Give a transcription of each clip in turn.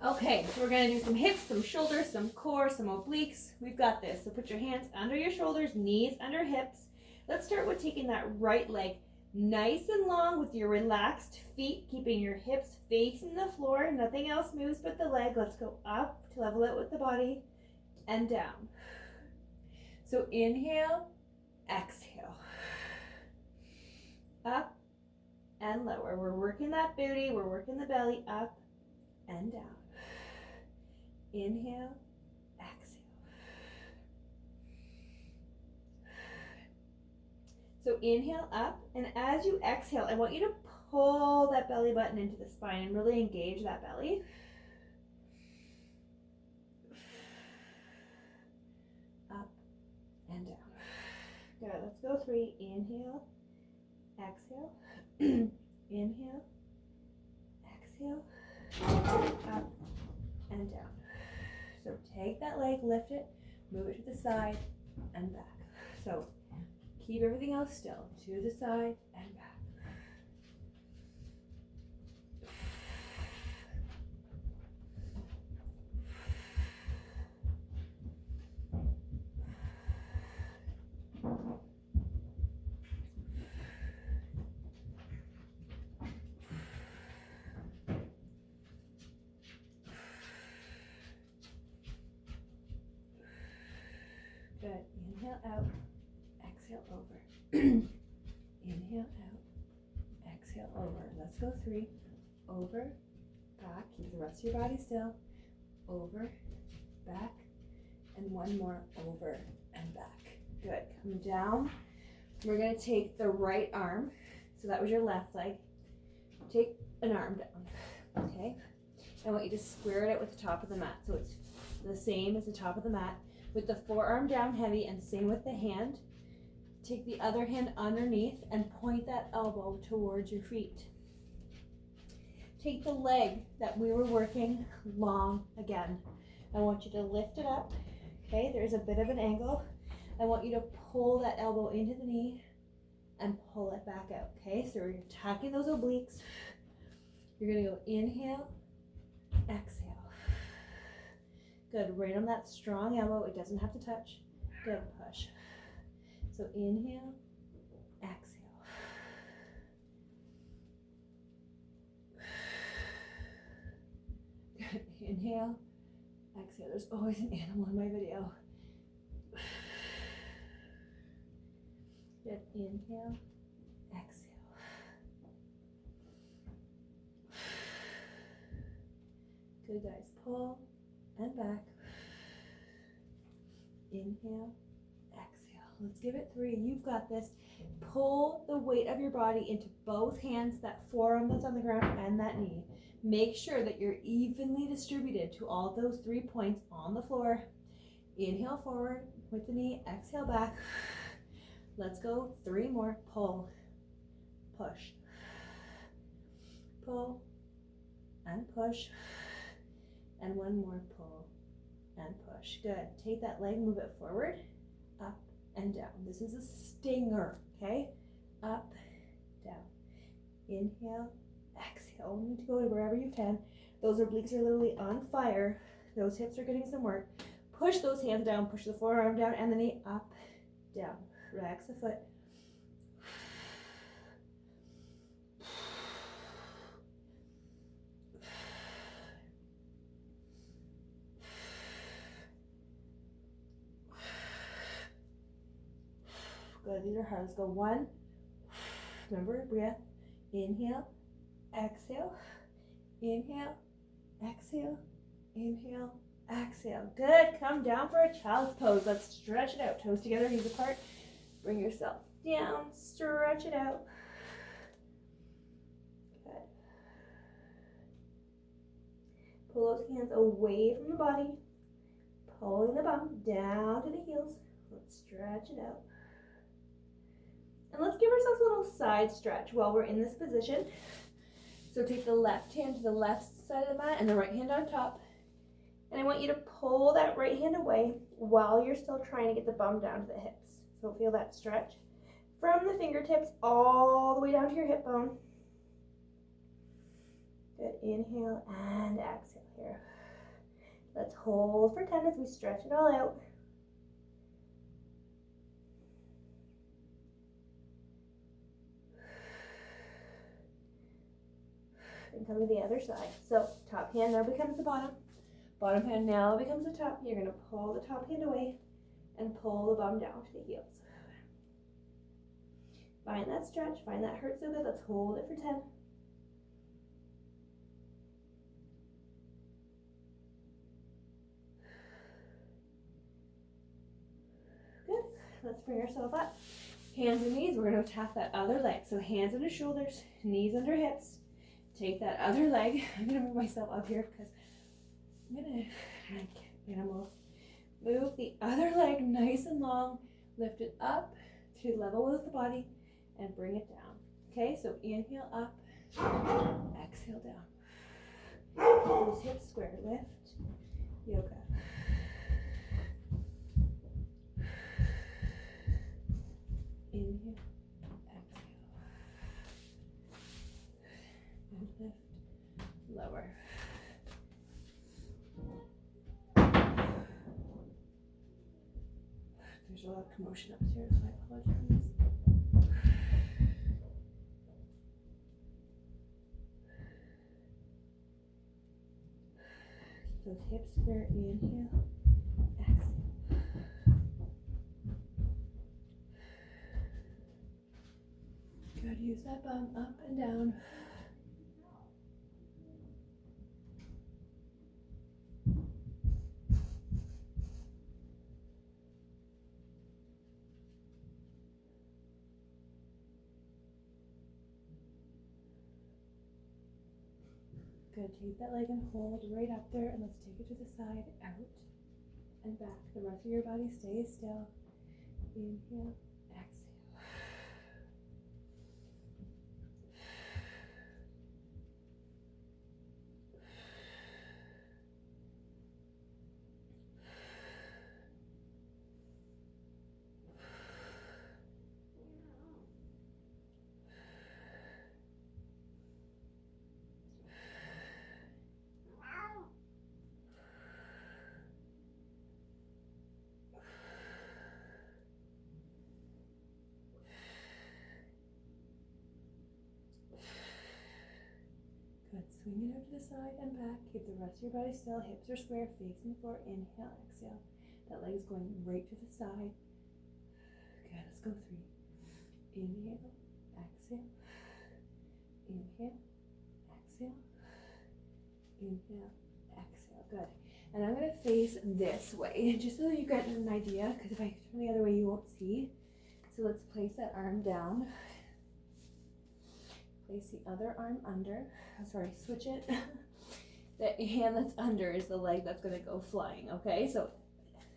Okay, so we're gonna do some hips, some shoulders, some core, some obliques. We've got this. So put your hands under your shoulders, knees under hips. Let's start with taking that right leg nice and long with your relaxed feet, keeping your hips facing the floor. Nothing else moves but the leg. Let's go up to level it with the body and down. So inhale, exhale. Up and lower. We're working that booty, we're working the belly, up and down. Inhale, exhale. So inhale up, and as you exhale, I want you to pull that belly button into the spine and really engage that belly. Up and down. Good, let's go 3. Inhale, exhale. Inhale, exhale, up and down. So take that leg, lift it, move it to the side and back. So keep everything else still, to the side and back. Good. Inhale out, exhale over. Inhale out, exhale over. Let's go 3. Over, back. Keep the rest of your body still. Over, back, and one more over and back. Good. Come down. We're going to take the right arm. So that was your left leg. Take an arm down. Okay. I want you to square it out with the top of the mat. So it's the same as the top of the mat. With the forearm down heavy, and same with the hand. Take the other hand underneath and point that elbow towards your feet. Take the leg that we were working long again. I want you to lift it up. Okay, there's a bit of an angle. I want you to pull that elbow into the knee and pull it back out. Okay, so you're attacking those obliques. You're gonna go inhale, exhale. Good, right on that strong elbow. It doesn't have to touch. Good, push. So inhale, exhale. Good, inhale, exhale. There's always an animal in my video. Good, inhale, exhale. Good, guys, pull and back. Inhale, exhale. Let's give it 3. You've got this. Pull the weight of your body into both hands, that forearm that's on the ground and that knee. Make sure that you're evenly distributed to all those 3 points on the floor. Inhale forward with the knee, exhale back. Let's go 3 more. Pull, push, pull, and push. And one more, pull and push. Good. Take that leg, move it forward, up and down. This is a stinger, okay? Up, down. Inhale, exhale. Only to go to wherever you can. Those obliques are literally on fire. Those hips are getting some work. Push those hands down, push the forearm down and the knee up, down. Relax the foot. Good, these are hard. Let's go 1. Remember, breath. Inhale, exhale, inhale, exhale, inhale, exhale. Good, come down for a child's pose. Let's stretch it out. Toes together, knees apart. Bring yourself down, stretch it out. Good. Pull those hands away from the body. Pulling the bum down to the heels. Let's stretch it out. And let's give ourselves a little side stretch while we're in this position. So take the left hand to the left side of the mat and the right hand on top. And I want you to pull that right hand away while you're still trying to get the bum down to the hips. So feel that stretch from the fingertips all the way down to your hip bone. Good, inhale and exhale here. Let's hold for 10 as we stretch it all out. And come to the other side. So top hand now becomes the bottom. Bottom hand now becomes the top. You're going to pull the top hand away and pull the bum down to the heels. Find that stretch. Find that hurt so good. Let's hold it for 10. Good. Let's bring ourselves up. Hands and knees. We're going to tap that other leg. So hands under shoulders, knees under hips. Take that other leg. I'm going to move myself up here because I'm going to, like animals, move the other leg nice and long. Lift it up to level with the body and bring it down. Okay, so inhale up, exhale down. Those hips square. Lift, yoga. Inhale, exhale. And lift, lower. There's a lot of commotion upstairs, so I apologize. Those hips square. Inhale, exhale. Good. Use that bum up and down. Good, take that leg and hold right up there, and let's take it to the side, out and back. The rest of your body stays still. Inhale, exhale. Good. Swing it out to the side and back. Keep the rest of your body still. Hips are square, facing the floor. Inhale, exhale. That leg is going right to the side. Good. Let's go 3. Inhale, exhale. Inhale, exhale. Inhale, exhale. Good. And I'm going to face this way, just so you get an idea, because if I turn the other way, you won't see. So let's place that arm down. Place the other arm under. Sorry, switch it. The hand that's under is the leg that's going to go flying, okay? So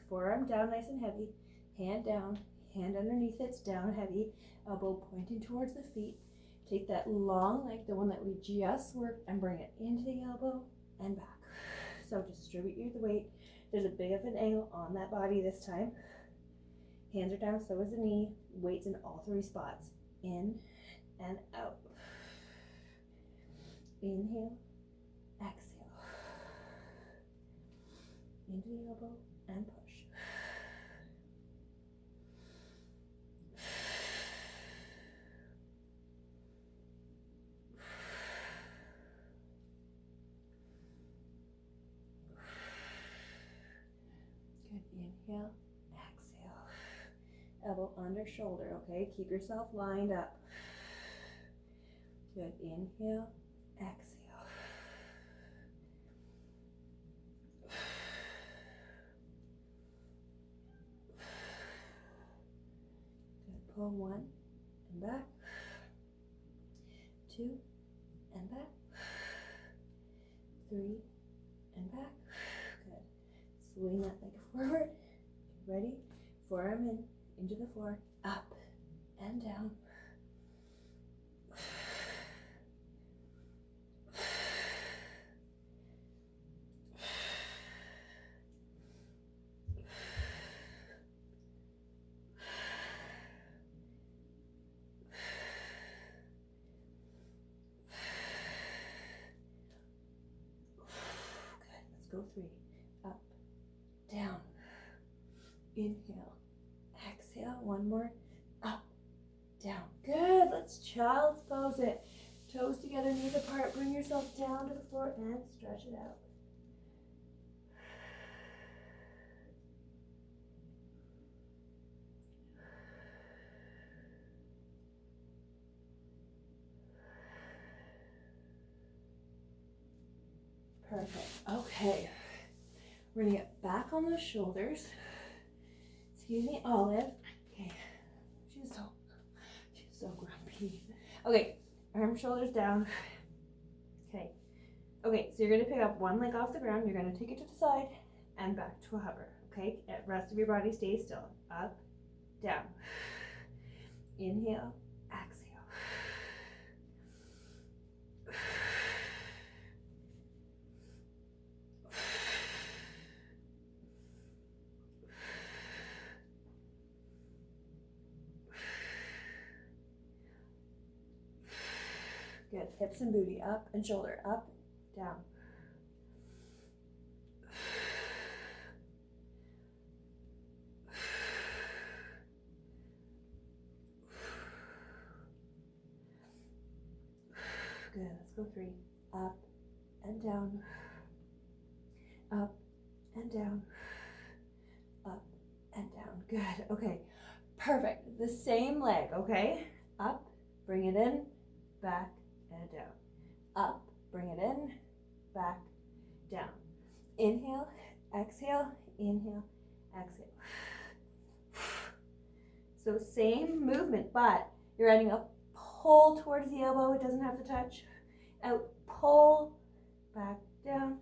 forearm down nice and heavy, hand down, hand underneath it's down heavy, elbow pointing towards the feet. Take that long leg, the one that we just worked, and bring it into the elbow and back. So distribute the weight. There's a bit of an angle on that body this time. Hands are down, so is the knee. Weights in all 3 spots. In and out. Inhale, exhale. Into the elbow and push. Good. Inhale, exhale. Elbow under shoulder, okay? Keep yourself lined up. Good. Inhale, exhale. Good. Pull 1 and back. 2 and back. 3 and back. Good. Swing that leg forward. Ready? Forearm in, into the floor, up and down. Go 3, up Inhale, exhale, one more, up, down. Good, let's child's pose it. Toes together, knees apart, bring yourself down to the floor and stretch it out. Perfect. Okay. We're gonna get back on those shoulders. Excuse me, Olive. Okay. She's so grumpy. Okay. Arm, shoulders down. Okay. Okay, so you're gonna pick up one leg off the ground. You're gonna take it to the side and back to a hover. Okay. Rest of your body stays still. Up, down. Inhale, exhale. Good. Hips and booty up and shoulder up, down. Good. Let's go 3. Up and down. Up and down. Up and down. Good. Okay. Perfect. The same leg, okay? Up, bring it in, back, and down. Up, bring it in, back, down. Inhale, exhale, inhale, exhale. So same movement, but you're adding a pull towards the elbow. It doesn't have to touch. Out, pull, back, down.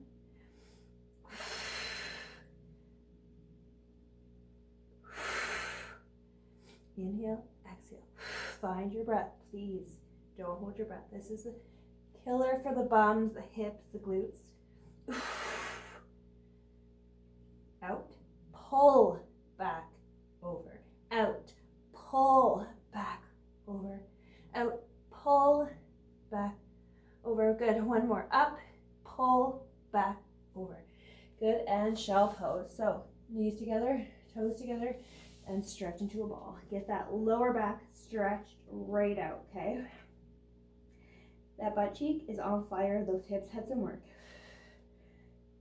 Inhale, exhale. Find your breath, please. Don't hold your breath. This is a killer for the bums, the hips, the glutes. Out, pull, back, over. Out, pull, back, over. Out, pull, back, over. Good. One more. Up, pull, back, over. Good. And shell pose. So knees together, toes together, and stretch into a ball. Get that lower back stretched right out, okay? That butt cheek is on fire. Those hips had some work.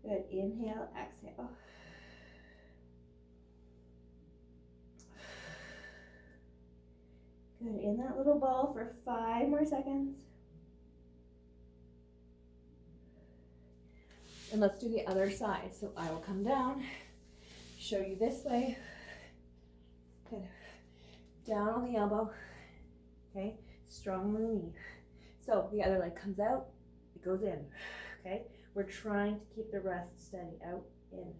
Good. Inhale, exhale. Good. In that little ball for 5 more seconds. And let's do the other side. So I will come down, show you this way. Good. Down on the elbow. Okay. Strong on the knee. So the other leg comes out, it goes in. Okay. We're trying to keep the rest steady. Out, in.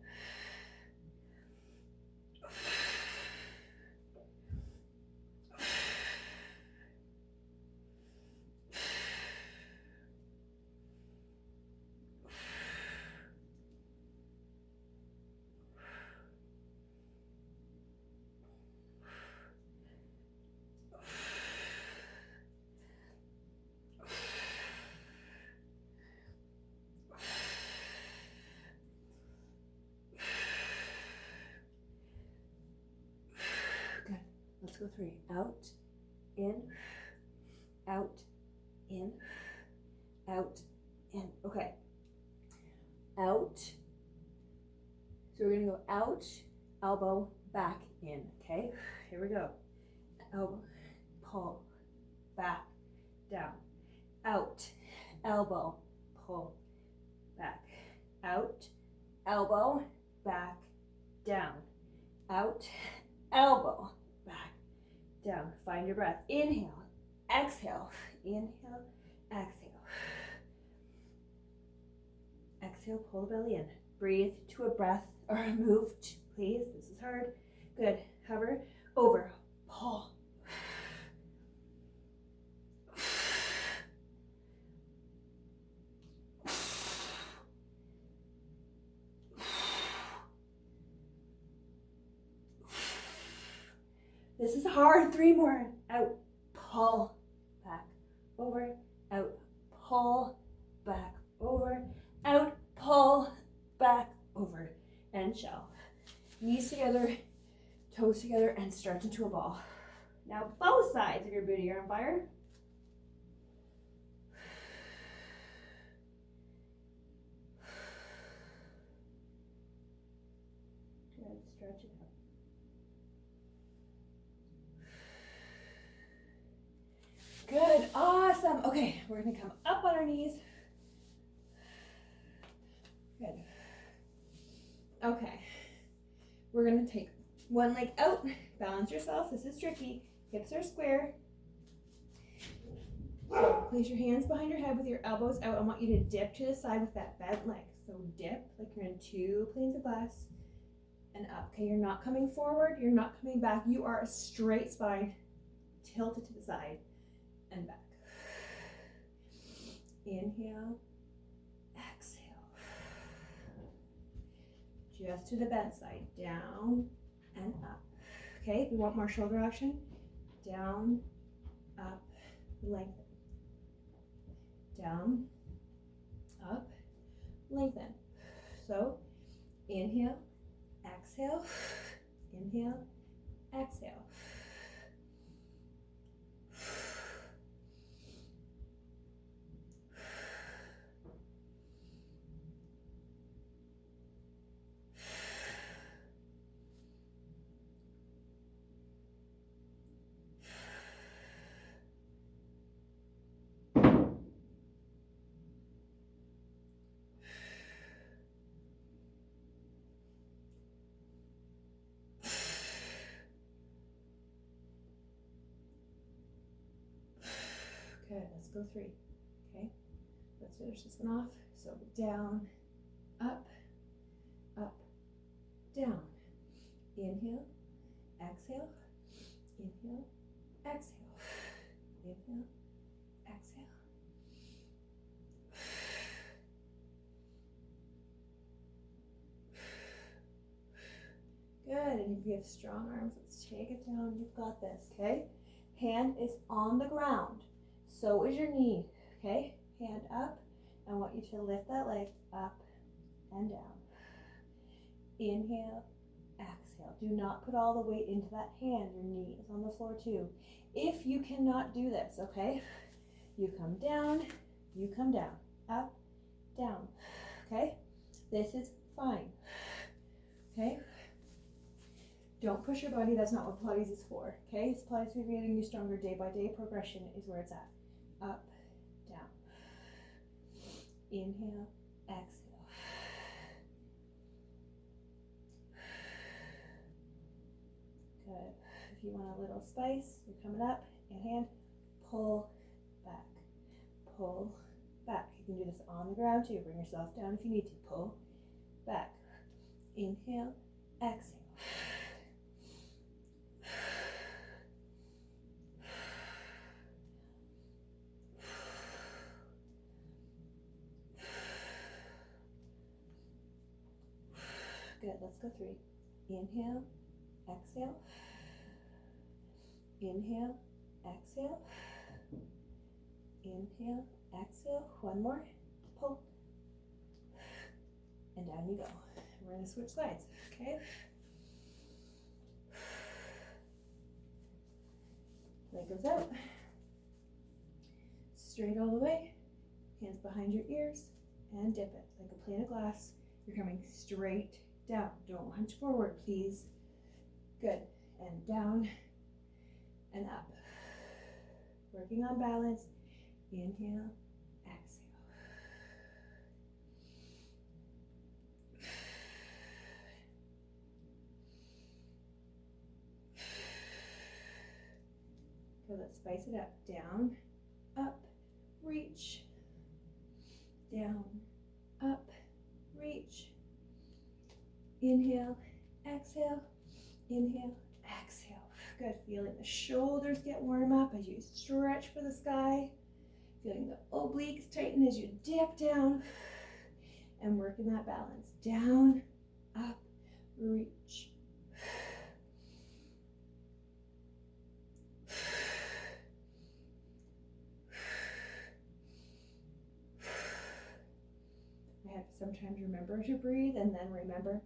Let's go 3. Out, in, out, in, out, in. Okay. Out. So we're going to go out, elbow, back, in. Okay. Here we go. Elbow, pull, back, down. Out, elbow, pull, back. Out, elbow, back, down. Out, elbow, back, down. Find your breath. Inhale, exhale, inhale, exhale. Exhale, pull the belly in. Breathe to a breath or a move, please. This is hard. Good. Hover, over, pull. This is hard. 3 more. Out, pull, back, over, out, pull, back, over, out, pull, back, over, and shell. Knees together, toes together and stretch into a ball. Now both sides of your booty are on fire. Good, stretch it out. Good, awesome. Okay, we're gonna come up on our knees. Good. Okay, we're gonna take one leg out, balance yourself. This is tricky. Hips are square. So place your hands behind your head with your elbows out. I want you to dip to the side with that bent leg. So dip like you're in two planes of glass and up. Okay, you're not coming forward, you're not coming back. You are a straight spine, tilted to the side and back. Inhale, exhale. Just to the bent side, down and up. Okay, if you want more shoulder action, down, up, lengthen. Down, up, lengthen. So inhale, exhale, inhale, exhale. Good, let's go 3. Okay, let's finish this one off. So down, up, up, down. Inhale, exhale, inhale, exhale, inhale, exhale. Good, and if you have strong arms, let's take it down. You've got this, okay? Hand is on the ground. So is your knee, okay? Hand up. I want you to lift that leg up and down. Inhale, exhale. Do not put all the weight into that hand. Your knee is on the floor too. If you cannot do this, okay? You come down, up, down, okay? This is fine, okay? Don't push your body. That's not what Pilates is for, okay? Pilates is getting you stronger day by day. Progression is where it's at. Up, down. Inhale, exhale. Good. If you want a little spice, you're coming up, inhand, pull back, pull back. You can do this on the ground too. Bring yourself down if you need to. Pull back. Inhale, exhale. Good, let's go 3. Inhale, exhale. Inhale, exhale. Inhale, exhale. One more. Pull. And down you go. We're going to switch sides, okay? Leg goes out. Straight all the way. Hands behind your ears. And dip it like a plane of glass. You're coming straight down. Don't hunch forward, please. Good. And down and up. Working on balance. Inhale, exhale. Okay, let's spice it up. Down, up, reach. Down, up, reach. Inhale, exhale, inhale, exhale. Good, feeling the shoulders get warm up as you stretch for the sky. Feeling the obliques tighten as you dip down. And working that balance. Down, up, reach. I have to sometimes remember to breathe and then remember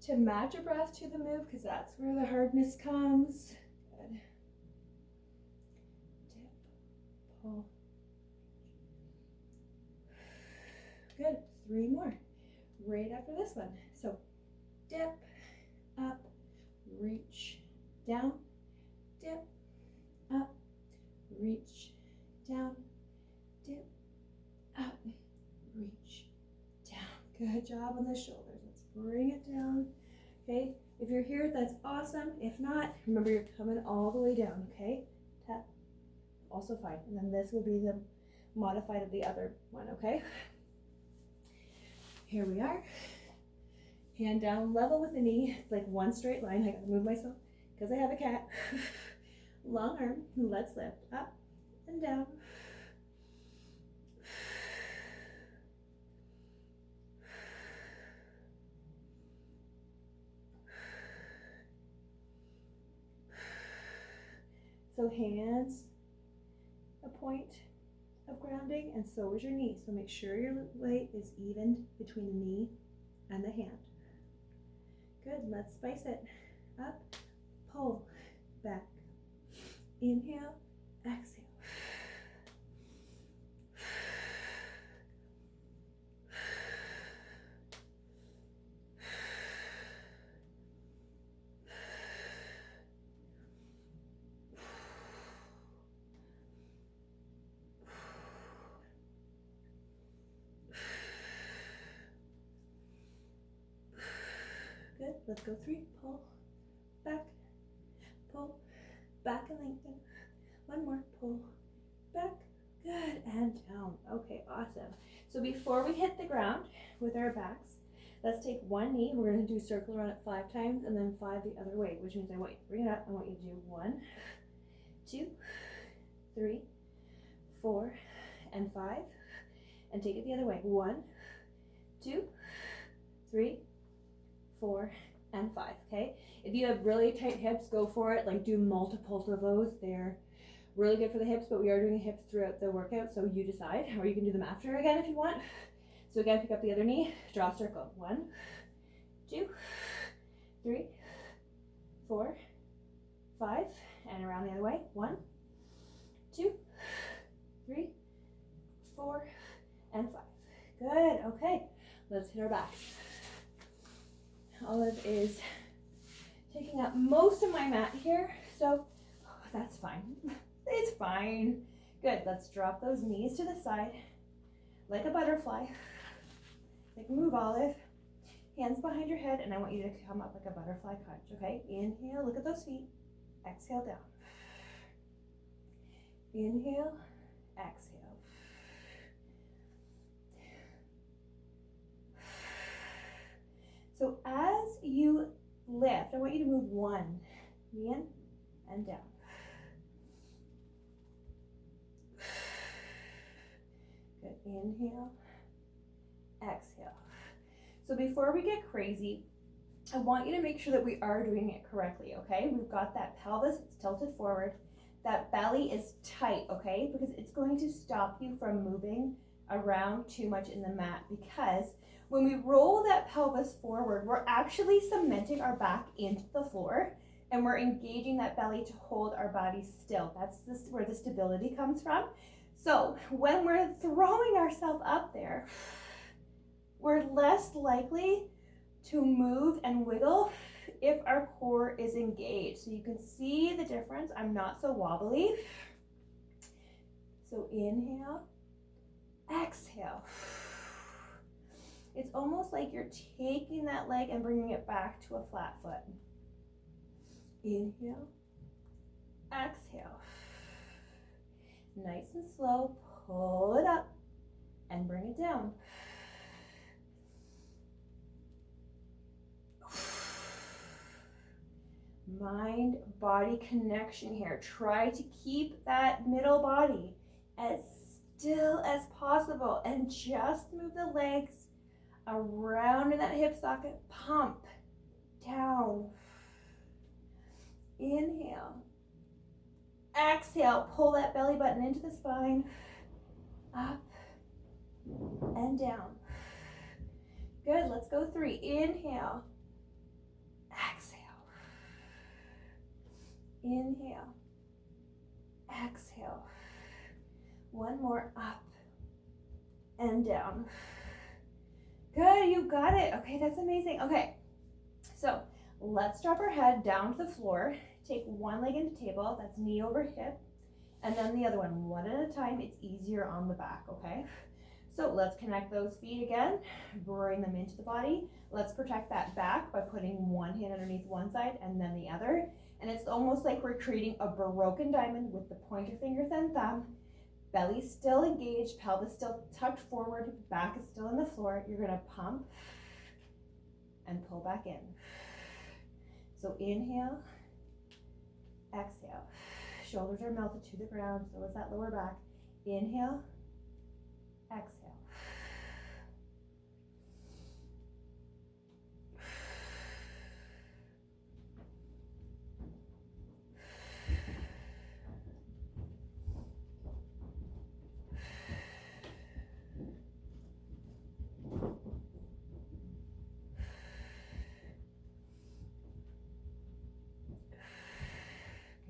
to match your breath to the move, because that's where the hardness comes. Good. Dip, pull. Good. 3 more. Right after this one. So dip, up, reach, down, dip, up, reach, down, dip, up, reach, down. Good job on the shoulders. Let's bring it down. Okay, if you're here, that's awesome. If not, remember you're coming all the way down, okay? Tap, also fine. And then this will be the modified of the other one, okay? Here we are. Hand down, level with the knee. It's like one straight line. I gotta move myself because I have a cat. Long arm. Let's lift up and down. So hands a point of grounding, and so is your knee. So make sure your weight is even between the knee and the hand. Good, let's spice it. Up, pull, back. Inhale, exhale. Good, let's go 3, pull, back, and lengthen. 1 more, pull, back, good, and down. Okay, awesome. So before we hit the ground with our backs, let's take one knee. We're gonna do circle around it 5 times and then 5 the other way, which means I want you to bring it up. I want you to do 1, 2, 3, 4, and 5, and take it the other way. 1, 2, 3, 4, and 5, okay? If you have really tight hips, go for it. Like, do multiples of those. They're really good for the hips, but we are doing hips throughout the workout, so you decide, or you can do them after again if you want. So again, pick up the other knee, draw a circle. 1, 2, 3, 4, 5, and around the other way. 1, 2, 3, 4, and 5. Good, okay. Let's hit our backs. Olive is taking up most of my mat here, so that's fine. It's fine. Good, let's drop those knees to the side like a butterfly. Like move, Olive. Hands behind your head, and I want you to come up like a butterfly crunch, okay? Inhale, look at those feet. Exhale, down. Inhale, exhale. So as you lift, I want you to move 1, in and down. Good, inhale, exhale. So before we get crazy, I want you to make sure that we are doing it correctly, okay? We've got that pelvis, it's tilted forward. That belly is tight, okay? Because it's going to stop you from moving around too much in the mat, because when we roll that pelvis forward, we're actually cementing our back into the floor, and we're engaging that belly to hold our body still. That's where the stability comes from. So when we're throwing ourselves up there, we're less likely to move and wiggle if our core is engaged. So you can see the difference. I'm not so wobbly. So inhale, exhale. It's almost like you're taking that leg and bringing it back to a flat foot. Inhale, exhale. Nice and slow, pull it up and bring it down. Mind-body connection here. Try to keep that middle body as still as possible and just move the legs around in that hip socket. Pump down. Inhale. Exhale. Pull that belly button into the spine. Up and down. Good. Let's go 3. Inhale. Inhale. Exhale. One more, up and down. Good, you got it. Okay, that's amazing. Okay, so let's drop our head down to the floor. Take one leg into table, that's knee over hip, and then the other one at a time. It's easier on the back, okay? So let's connect those feet again, bring them into the body. Let's protect that back by putting one hand underneath one side and then the other. And it's almost like we're creating a broken diamond with the pointer finger and thumb. Belly still engaged, pelvis still tucked forward, back is still on the floor. You're gonna pump and pull back in. So inhale, exhale. Shoulders are melted to the ground, so is that lower back. Inhale, exhale.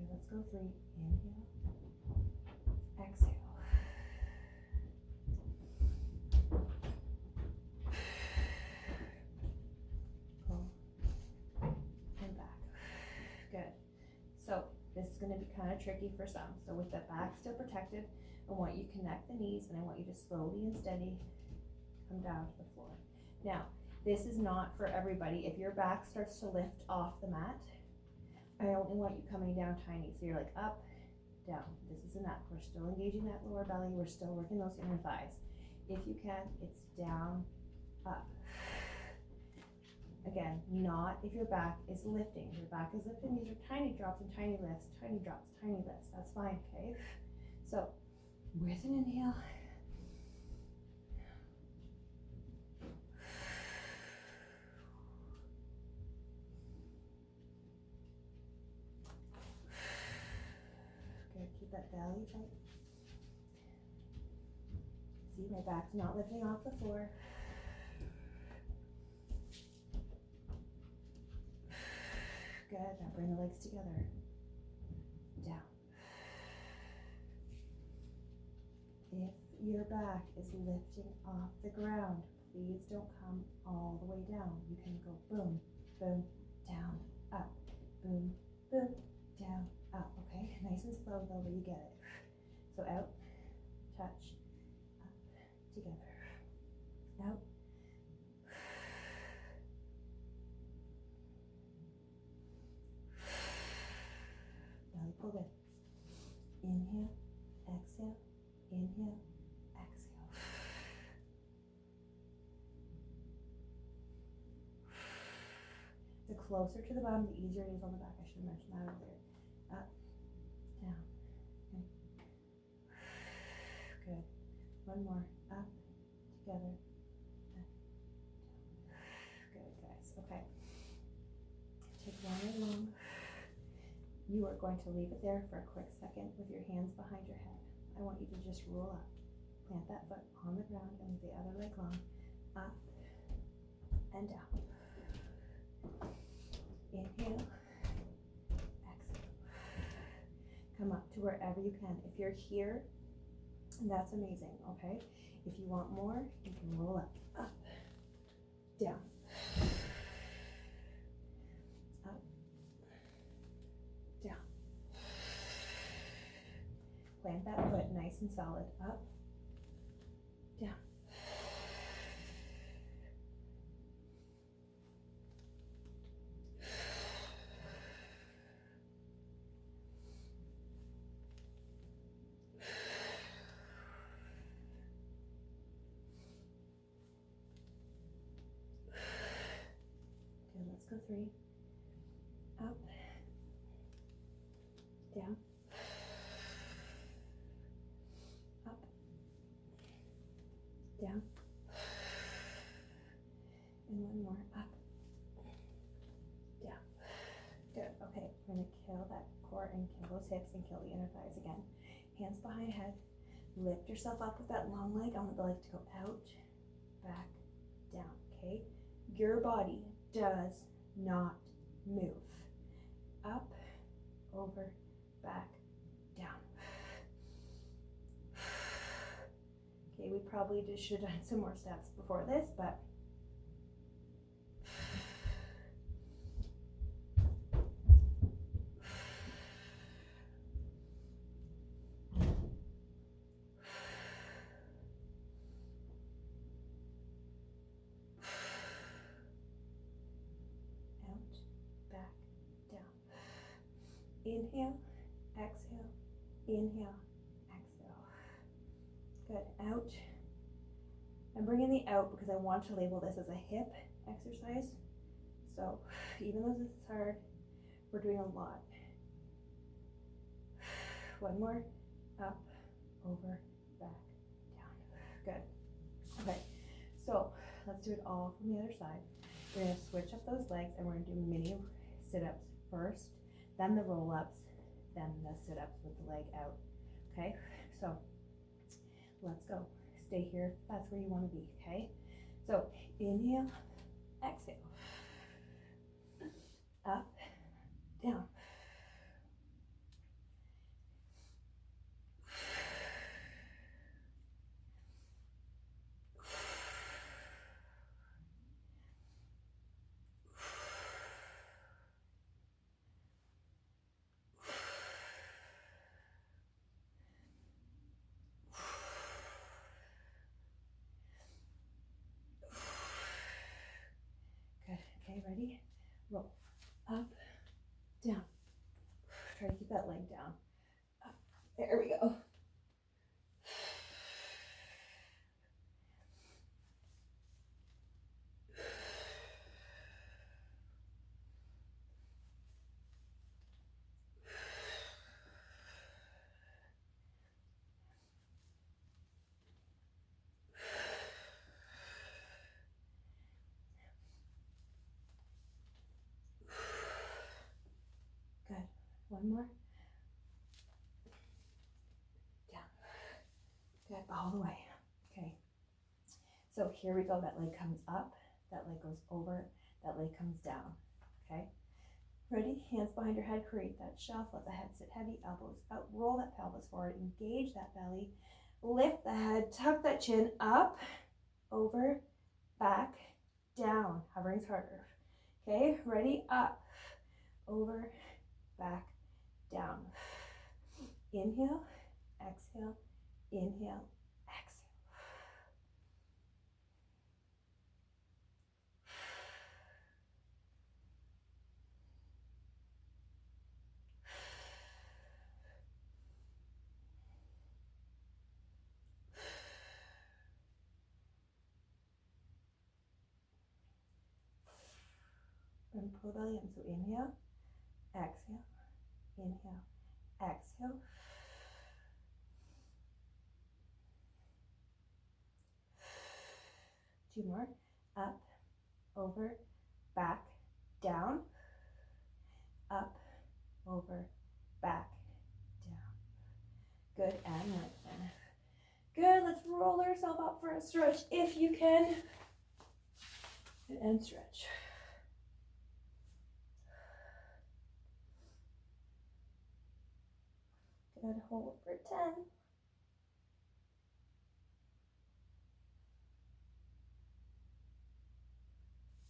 Let's go 3. Inhale, exhale. Pull and back. Good. So this is going to be kind of tricky for some. So with the back still protected, I want you to connect the knees and I want you to slowly and steady come down to the floor. Now, this is not for everybody. If your back starts to lift off the mat, I only want you coming down tiny. So you're like up, down. This is enough. We're still engaging that lower belly. We're still working those inner thighs. If you can, it's down, up. Again, not if your back is lifting. If your back is lifting, these are tiny drops and tiny lifts, tiny drops, tiny lifts. That's fine, okay? So with an inhale, keep that belly tight. See, my back's not lifting off the floor. Good, now bring the legs together. Down. If your back is lifting off the ground, please don't come all the way down. You can go boom, boom, down, up, boom, boom, down, up, okay? Nice and slow though, but you get it. So out, touch, up, together, out. Belly pulled in. Inhale, exhale, inhale, exhale. The closer to the bottom, the easier it is on the back. I should have mentioned that earlier. Up, down. Okay. Good. One more. Up, together, up, down. Good, guys. Okay. Take one leg long. You are going to leave it there for a quick second with your hands behind your head. I want you to just roll up. Plant that foot on the ground and the other leg long. Up and down. Inhale, exhale. Come up to wherever you can. If you're here, that's amazing, okay? If you want more, you can roll up, down, up, down. Plant that foot nice and solid, up, down. Let's go 3. Up, down, up, down, and one more, up, down. Good, okay, we're going to kill that core and kill those hips and kill the inner thighs again. Hands behind head, lift yourself up with that long leg. I want the leg to go out, back, down, okay? Your body does not move. Up, over, back, down. Okay, we probably should have done some more steps before this, but inhale, exhale, inhale, exhale. Good, out. I'm bringing the out because I want to label this as a hip exercise. So even though this is hard, we're doing a lot. One more, up, over, back, down. Good. Okay, so let's do it all from the other side. We're gonna switch up those legs and we're gonna do mini sit-ups first, then the roll-ups, then the sit-ups with the leg out. Okay, so let's go. Stay here, that's where you want to be. Okay, so inhale, exhale, up, down, okay, ready? Roll. Up, down. Try to keep that leg down. Up. There we go. Good. One more. Down. Good. All the way. Okay. So here we go. That leg comes up. That leg goes over. That leg comes down. Okay. Ready? Hands behind your head. Create that shelf. Let the head sit heavy. Elbows out. Roll that pelvis forward. Engage that belly. Lift the head. Tuck that chin up. Over. Back. Down. Hovering's harder. Okay. Ready? Up. Over. Back, down. Inhale, exhale, inhale, exhale. And pull belly in. So inhale, exhale, inhale, exhale. Two more. Up, over, back, down. Up, over, back, down. Good, and lengthen. Good, let's roll ourselves up for a stretch if you can. And stretch. Good, hold for 10.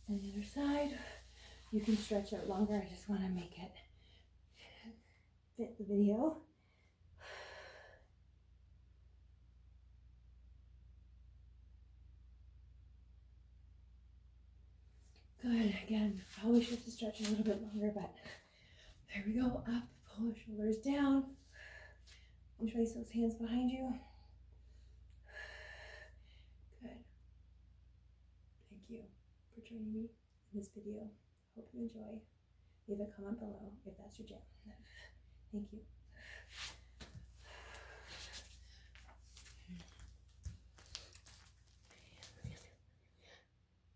And the other side, you can stretch out longer. I just want to make it fit the video. Good, again, probably should have stretched a little bit longer, but there we go. Up, pull the shoulders down. And place those hands behind you. Good. Thank you for joining me in this video. Hope you enjoy. Leave a comment below if that's your jam. Thank you.